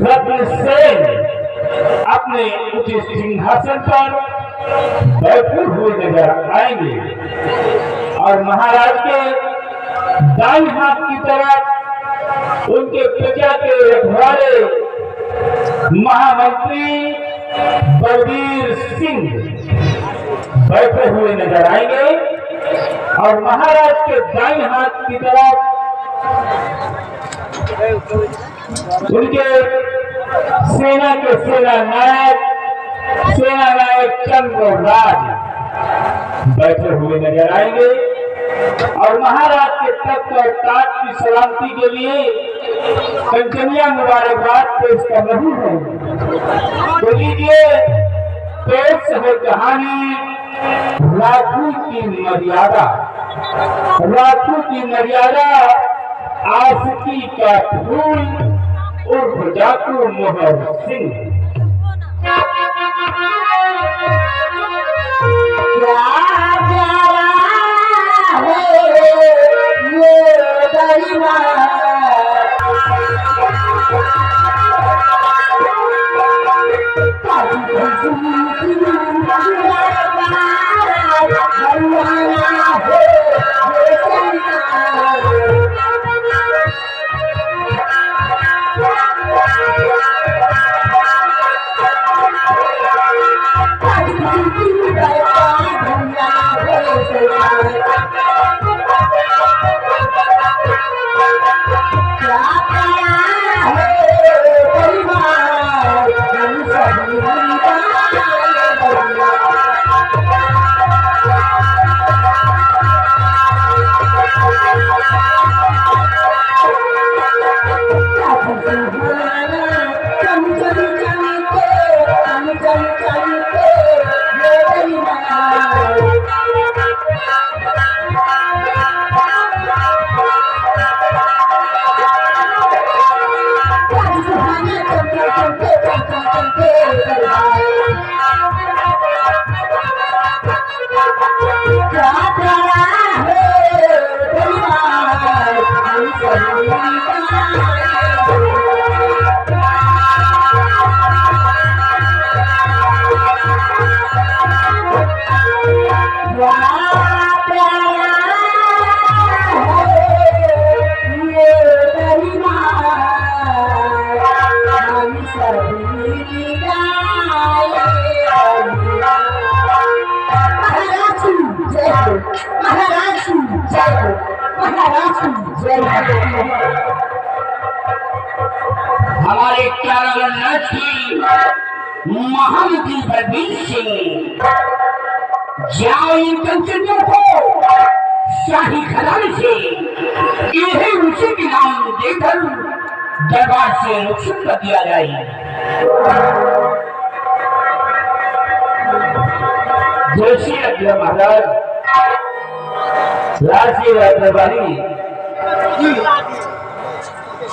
रत्नसेन अपने उचित सिंहासन पर बैठे हुए नजर आएंगे और महाराज के दाईं हाथ की तरफ उनके प्रजा के रखवाले महामंत्री बलबीर सिंह बैठे हुए नजर आएंगे और महाराज के दाईं हाथ की तरफ उनके सेना के सेना नायक चंद्रराज बैठे हुए नजर आएंगे और महाराज के तख्त और ताज की सलामती के लिए कंचनिया मुबारकबाद पेश कर रही है। तो लीजिए पेश है कहानी राजू की मर्यादा। राजू की मर्यादा आशिकी का फूल उर्फ जाकू मोहर सिंह। हमारे महामंत्री बलबीर सिंह जाओ इन कंचनियों को शाही खजाने से इन्हें उसी के नाम देकर दरबार से रुखसत कर दिया जाए। जैसी आज्ञा महाराज। राशि दरबारी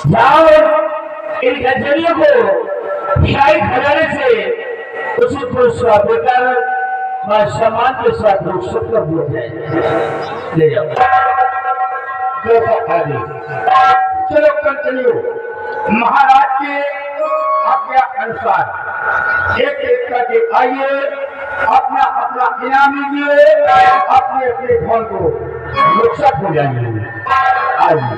जाओ इन कंचनियों को शाही खजाने से उसी को स्वाद देकर सम्मान के साथ रुखसत कर दिया जाए। ले जाओ। चलो कंटिन्यू। महाराज के आज्ञा अनुसार एक एक करके आइए, अपना अपना इनाम लीजिए, अपने अपने घर को रुखसत हो जाएंगे। आइए।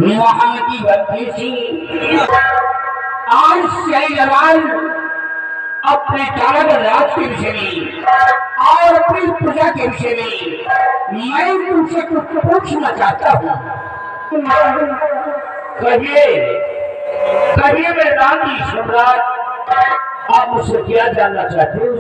महामंत्री बलबीर सिंह आज शाही दरबार अपने तारागढ़ राज के विषय में और अपनी प्रजा के विषय में मैं तुमसे कुछ पूछना चाहता हूँ। कहिए कहिए मैदान की सम्राट, आप मुझसे क्या जानना चाहते हो?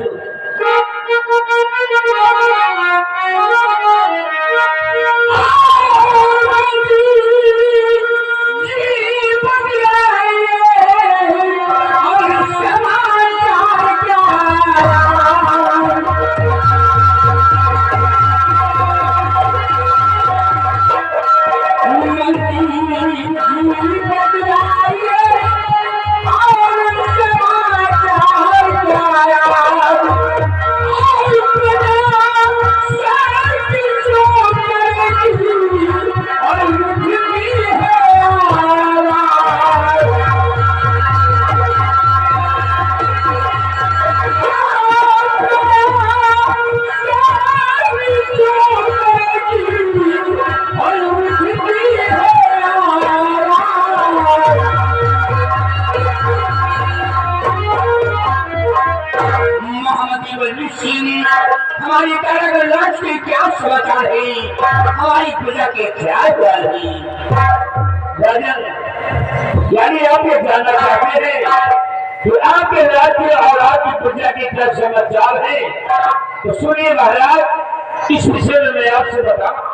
हमारी कारागार के क्या समाचार है? हमारी प्रजा के क्या हाल है? राजन, यानी आप ये जानना चाहते हैं कि आपके राज्य और आपकी प्रजा के क्या समाचार है? तो सुनिए महाराज, इस विषय में मैं आपसे बताऊं।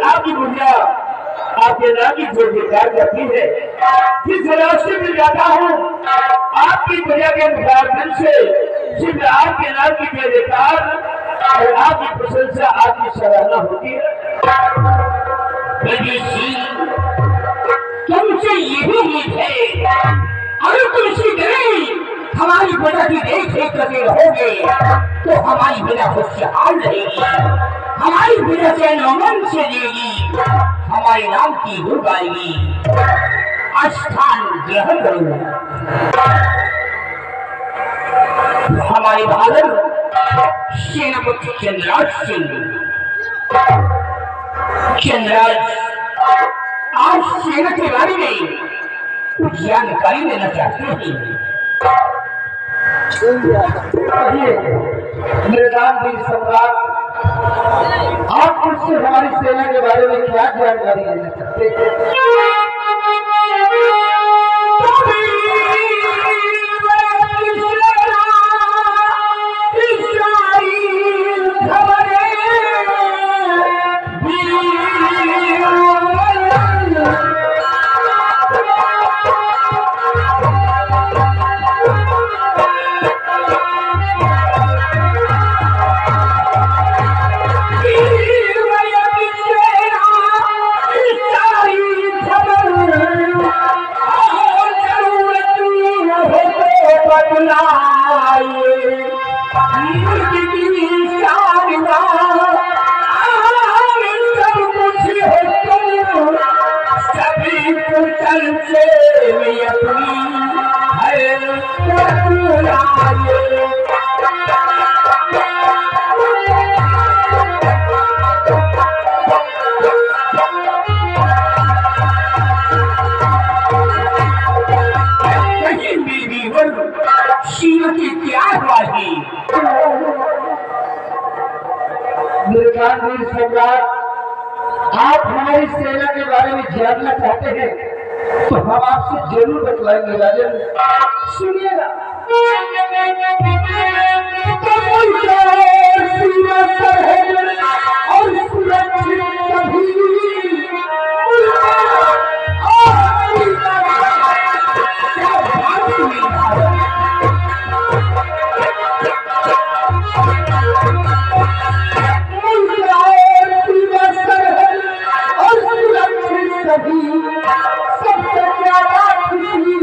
आपकी बुढ़िया आपके नाम की जो विचार करती है, जिस रास्ते में जाता हूँ आपकी बुढ़िया के मुकाबले से सिर्फ आपके नाम की बेकार और आपकी प्रशंसा, आपकी सराहना होती है। तुमसे यही उम्मीद है, अगर तुम इसी तरह हमारी प्रजा की देख रेख करते रहोगे तो हमारी प्रजा खुशहाल रहेगी, हमारी प्रजा चैन अमन से रहेगी, हमारे नाम की रूप आएगी, स्थान ग्रहण करूंगा। हमारे बहादुर सेनापति चंद्रराज सिंह, चंद्रराज आज सेना के बारे में कुछ जानकारी लेना चाहते हैं। मेरे सम्राट, आप मुझसे हमारी सेना के बारे में क्या जानकारी लेना चाहते हैं? वीर सम्राट, आप हमारी सेना के बारे में जानना चाहते हैं तो हम आपसे जरूर बतलाएंगे। राजन सुनिएगा। और सुरक्षित नहीं सबसे ज्यादा खुशी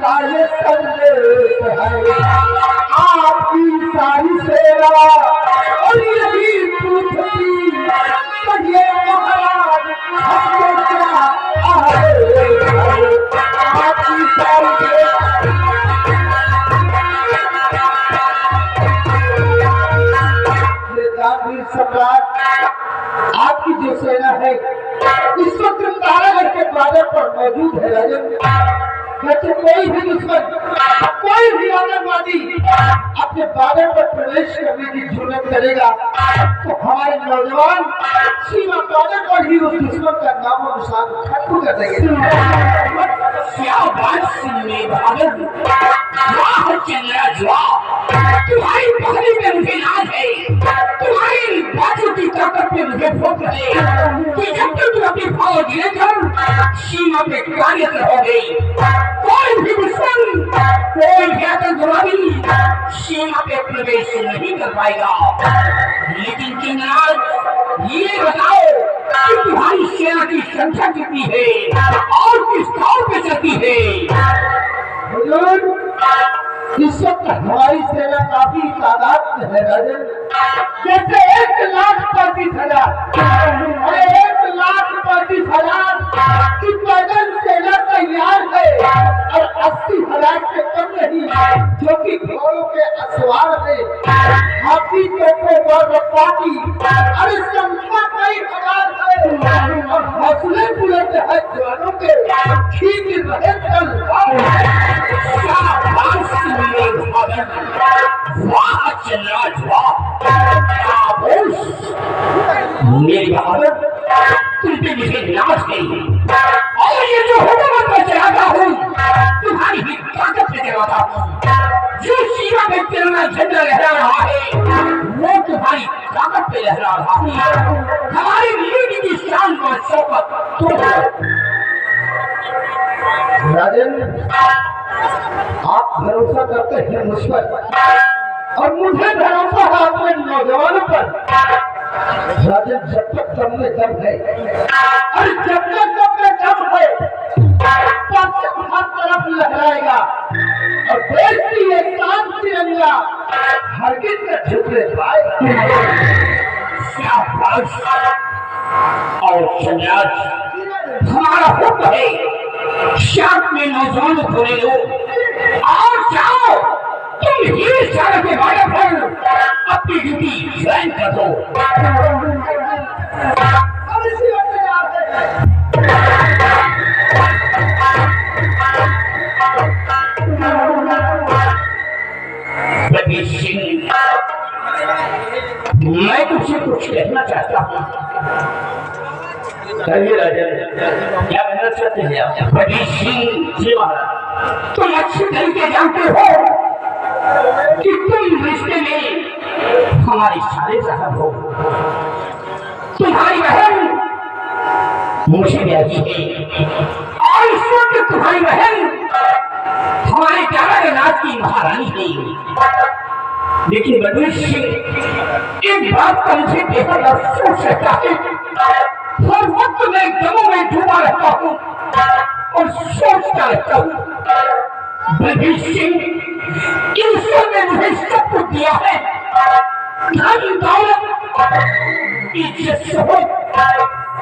का ये संदेश है। आपकी सारी सेवा और यही पृथ्वी तो ये महाराज हमको क्या आपकी सारी सेवा सम्राट आपकी जो सेना है इस वक्त तारागढ़ के द्वार पर मौजूद है राजन। वैसे कोई भी दुश्मन कोई भी आतंकवादी अपने बादल पर प्रवेश करने की जुर्रत करेगा तो हमारे नौजवान सीमा बादल पर ही उस दुश्मन का नाम और निशान खत्म कर देंगे। क्या बात सुनने बादल, वाह चंद्रा, तुम्हारी पहली में मुझे नाज है, तुम्हारी बातों की ताकत में मुझे फख्र है कि जब तक तुम अपनी फौज लेकर सीमा पे कार्यरत रहोगे कोई भी दुश्मन कोई भी आतंकवादी सीमा पे प्रवेश नहीं कर पाएगा। लेकिन चंद्राज ये बताओ कि तुम्हारी सेना की संख्या कितनी है और किस दौर पे चलती है? इस वक्त हमारी सेना काफी तादाद में है राजन। जैसे 1,35,000 और 1,35,000 की पैदल सेना तैयार है और 80,000 से कम नहीं जो कि घोड़ों के असवार है। हाथी तोपों पर रफ्तारी और संख्या कई हजार है और हौसले बुलंद है जवानों के खींच रहे वाह चंद्राज, मेरी बहादुर तुम पे मुझे नाज नहीं और ये जो हुकूमत में चलाता हूँ तुम्हारी ही ताकत से चलाता हूँ। जो सीमा पे तिरंगा झंडा लहरा रहा है वो तुम्हारी ताकत पे लहरा रहा है। हमारी लीड की शान और शौकत तो राजन आप भरोसा करते हैं मुझ पर और मुझे भरोसा है अपने नौजवानों पर। राजन जब तक दम में दम है और जब तक दम में दम है परचम हर तरफ लहराएगा और देश की एक शान तिरंगा हरगिज न झुकने पाएगा। और चंद्राज हमारा हुक्म है शाम में नौजवानों को ले लो और जाओ तुम ही सारे के बारे पर अपनी ड्यूटी ज्वाइन कर दो। मैं तुझसे कुछ कहना चाहता हूँ। कहिए राजन, क्या कहना चाहते हैं आप? बड़ी सिंह जी महाराज, तुम अच्छी तरीके जानते हो कि तुम रिश्ते में हमारी सारे साहब हो। तुम्हारी बहन मुझे ब्याही है और इस वक्त तुम्हारी बहन हमारे त्यागराज की महारानी है। देखिए बड़वी सिंह, एक बात का मुझे बेहद अफसोस रहता है। हर वक्त मैं गमों में डूबा रहता हूँ और सोचता रहता हूँ। बलबीर सिंह, ईश्वर ने मुझे सब कुछ दिया है, धन दौलत इज्जत शोहरत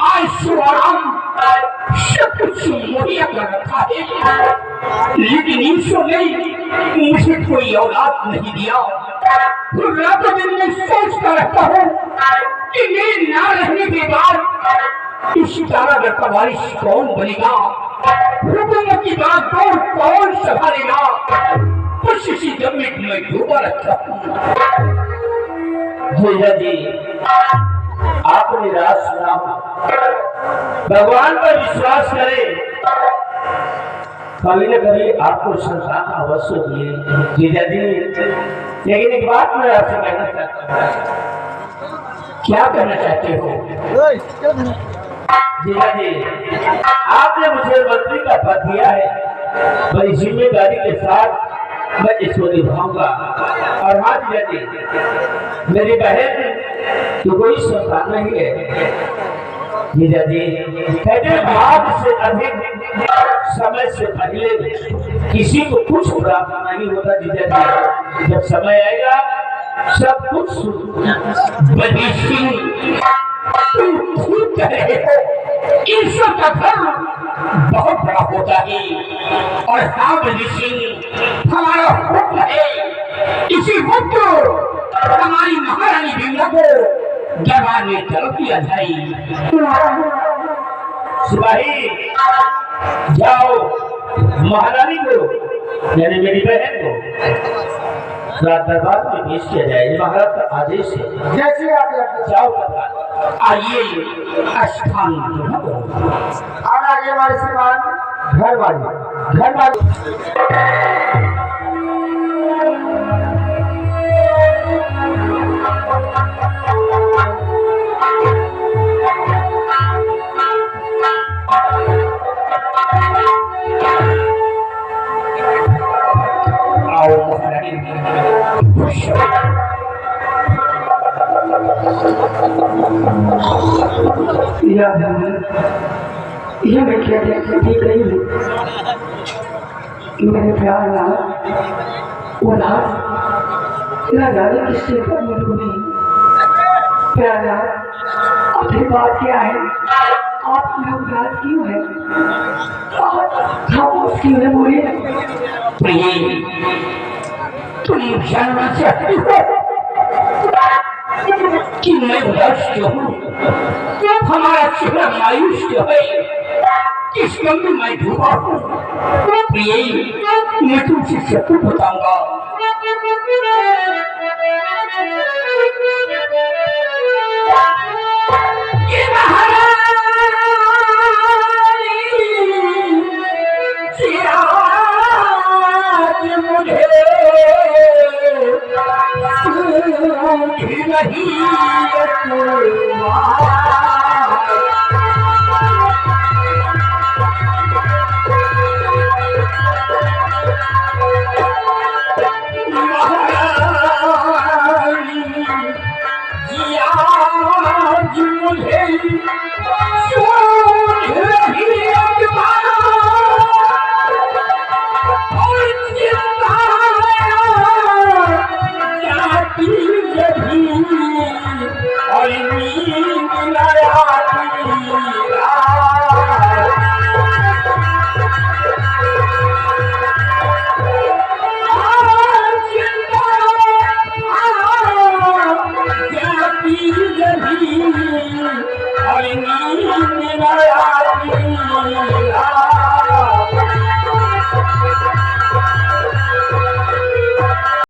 आयशो आराम सब कुछ मुहैया कर रखा है। लेकिन ईश्वर ने मुझे कोई औलाद नहीं दिया। रातों दिन में सोचता रहता हूँ कि मेरे ना रहने के बाद इस तारागढ़ का वारिस कौन बनेगा, हुकूमत की बात कौन संभालेगा। कुछ इसी गम में मैं डूबा रहता हूँ। जीजा जी, आपने राज सुना, भगवान पर विश्वास करें, कभी न कभी आपको संतान अवश्य दिए। जीजा जी, लेकिन एक बात मैं आपसे कहना चाहता हूँ। क्या कहना चाहते हो? जीजा जी, आपने मुझे मंत्री का पद दिया है, बड़ी जिम्मेदारी के साथ मैं इसको निभाऊंगा। और हाँ जीजा जी, मेरी बहन तो कोई संतान नहीं है, जीजा जी कहते भाग से अधिक समय से पहले किसी को कुछ प्राप्त नहीं होता जीजा जी। जब समय आएगा सब कुछ बलबीर सिंह तुम ठीक कह रहे हो, ईश्वर का धर्म बहुत बड़ा होता है। और हाँ बलबीर सिंह, हमारा हुक्म है इसी वक्त हमारी महारानी बिमला को दरबार में तलब किया जाए। सिपाही जाओ महारानी को यानी मेरी बहन को दरबार में पेश किया जाए। महाराज का आदेश है। जैसे आप जाओ दरबार। आइए स्थान और आगे हमारे श्रीमान घर वाले आओ महारानी ये मैं क्या देख रही हूँ, मेरे प्यार ना उदास ना जाने किससे पर मेरे को नहीं प्यार ना अपनी बात क्या है, आप मेरा उदास क्यों है, खामोश क्यों है बोलिए। प्रिय तुम जानना चाहती हो कि मैं उदास क्यों हूँ? हमारा चेहरा मायूस क्यों है? किस गम में मैं डूबा हूँ? प्रिय मैं तुमसे सब कुछ बताऊंगा।